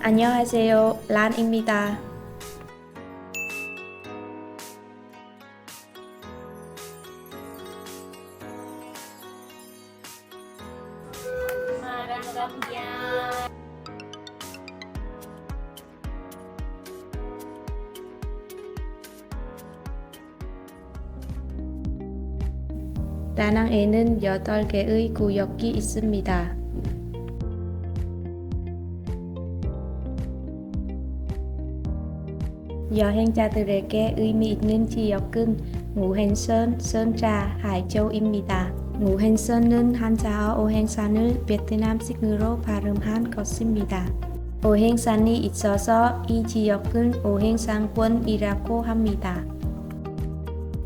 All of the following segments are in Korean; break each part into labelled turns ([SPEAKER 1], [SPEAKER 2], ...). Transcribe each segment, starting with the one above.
[SPEAKER 1] 안녕하세요, 란입니다. 다낭에는 8개의 구역이 있습니다. 여행자들에게 의미 있는 지역은 ngũ hành sơn, Sơn Trà, Hải Châu 입니다. ngũ hành sơn 은 한자어 오행산을 베트남식으로 발음한 것입니다. 오행산이 있어서 이 지역은 오행산권이라고 합니다.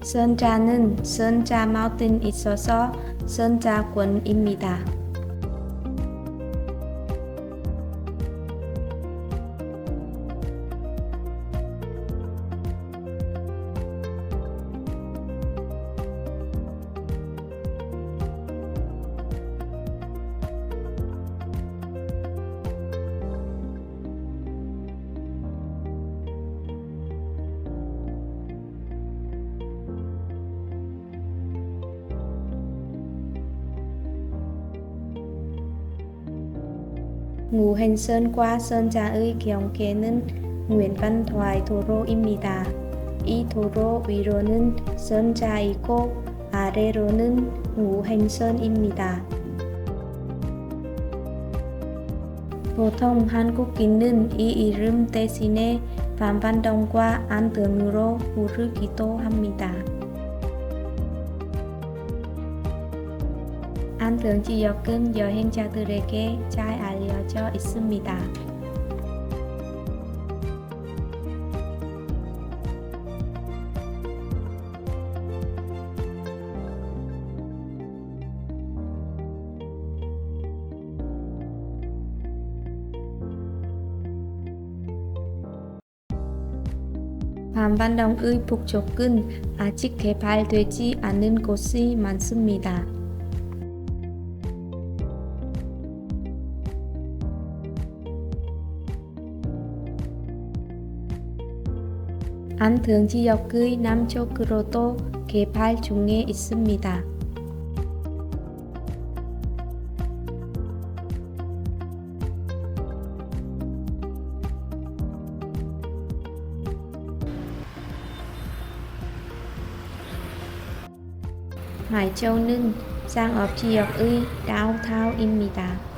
[SPEAKER 1] 선자는 선자 마운틴이 있어서 선자권입니다. ngũ hành sơn 과 선자의 경계는 nguyễn văn thoại 도로입니다. 이 도로 위로는 선자이고 아래로는 ngũ hành sơn 입니다. 보통 한국인은 이 이름 대신에 phạm văn đồng 과 안등으로 부르기도 합니다. 안등 지역은 여행자들에게 잘 알려져 있습니다. phạm văn đồng 의 북쪽은 아직 개발되지 않은 곳이 많습니다. 안등 지역의 남쪽으로도 개발 중에 있습니다. hải châu 는 상업지역의 다운타운입니다.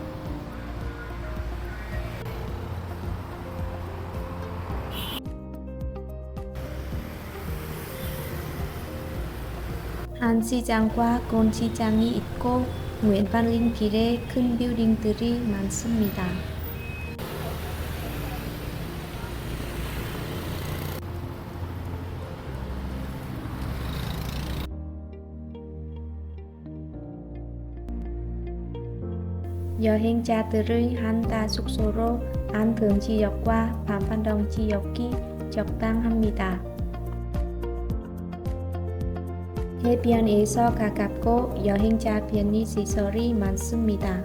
[SPEAKER 1] 한시장과 곤시장이 있고 nguyễn văn linh 길에 큰 빌딩들이 많습니다. 여행자들의 한다 숙소로 안등 지역과 phạm văn đồng 지역이 적당합니다. 해변에서 가깝고 여행자 편의시설이 많습니다.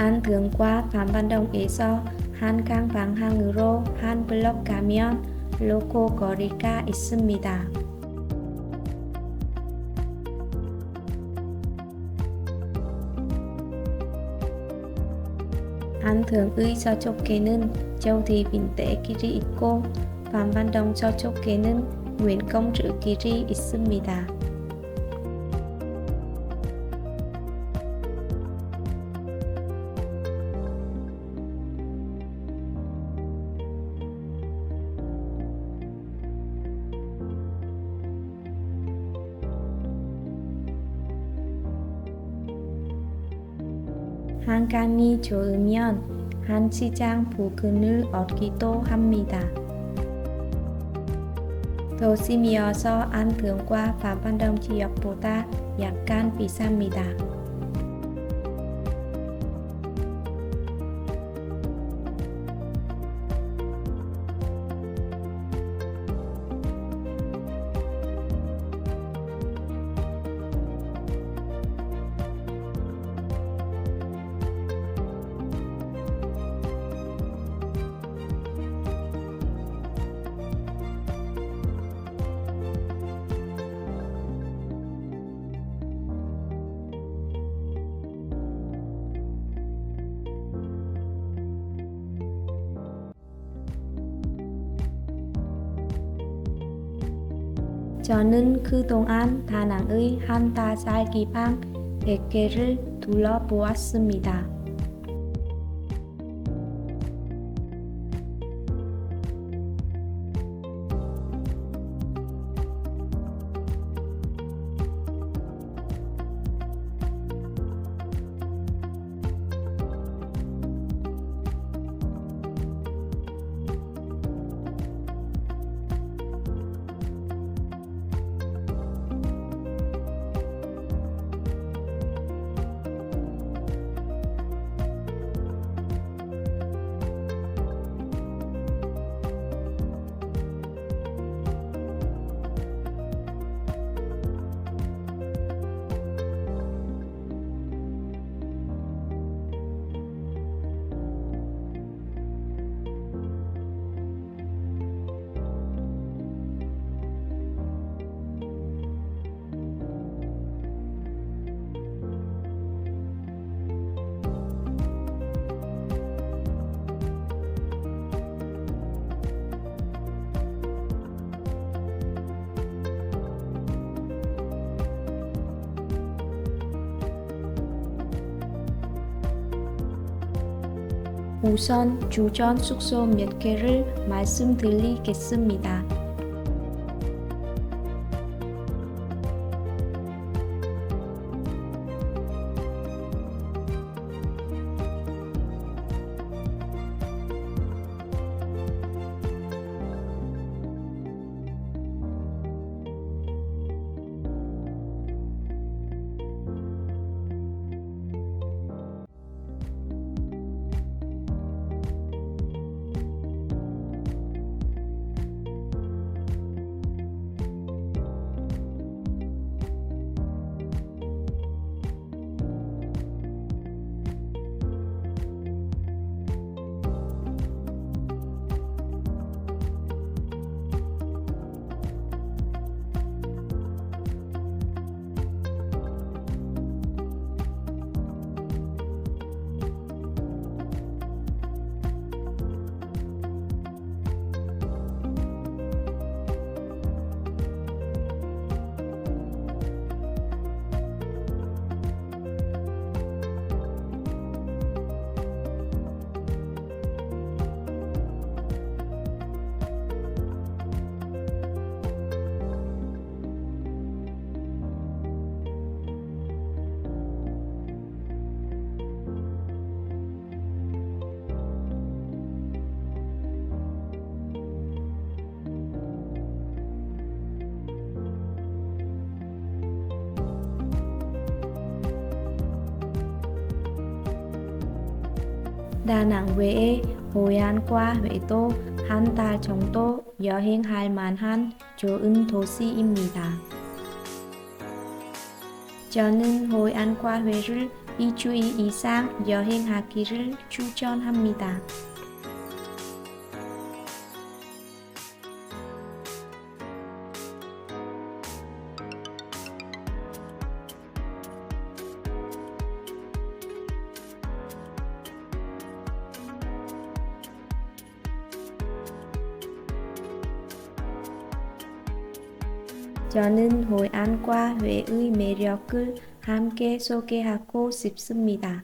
[SPEAKER 1] 안등과 phạm văn đồng 에서 한강 방향으로 한 블록 가면 로코 거리가 있습니다. 안등의 서쪽에는 저우디 빈대 길이 있고 phạm văn đồng 서쪽에는 웬공주끼리 있습니다. 한강이 좋으면 한시장 부근을 얻기도 합니다. 도심이어서 안동과 밤반동 지역보다 약간 비쌉니다. 저는 그동안 다낭의 한 달 기방 100개를 둘러보았습니다. 우선 주전 숙소 몇 개를 말씀드리겠습니다. 다낭 외에 호안과 회도 한 달 정도 여행할 만한 좋은 도시입니다. 저는 호안과 회를 2주일 이상 여행하기를 추천합니다. 저는 호안과 회의 매력을 함께 소개하고 싶습니다.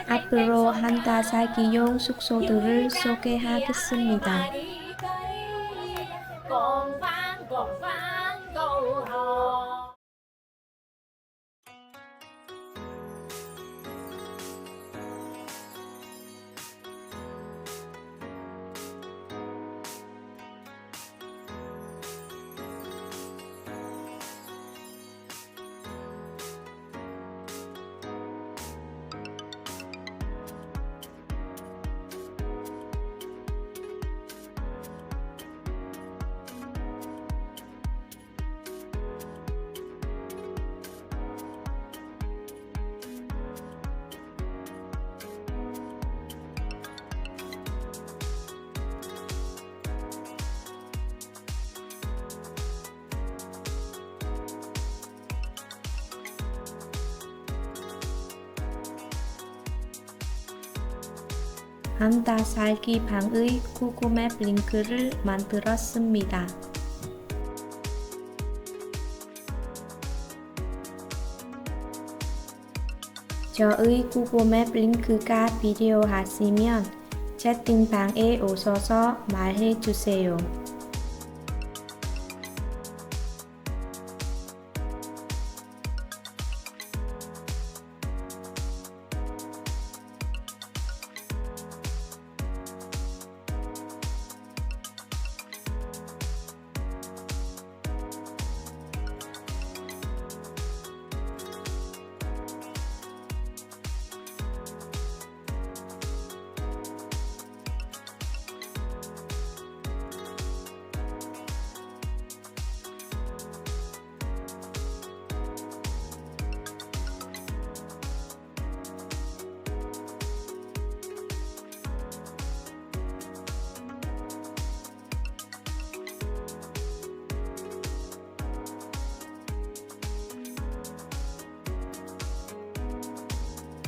[SPEAKER 1] 앞으로 한다 살기용 숙소들을 소개하겠습니다. 한다 살기 방의 구글맵 링크를 만들었습니다. 저의 구글맵 링크가 필요하시면 채팅방에 오셔서 말해주세요.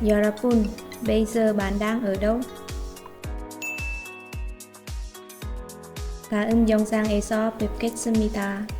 [SPEAKER 1] 여러분, bây giờ bạn đang ở đâu? 다음 영상에서 뵙겠습니다.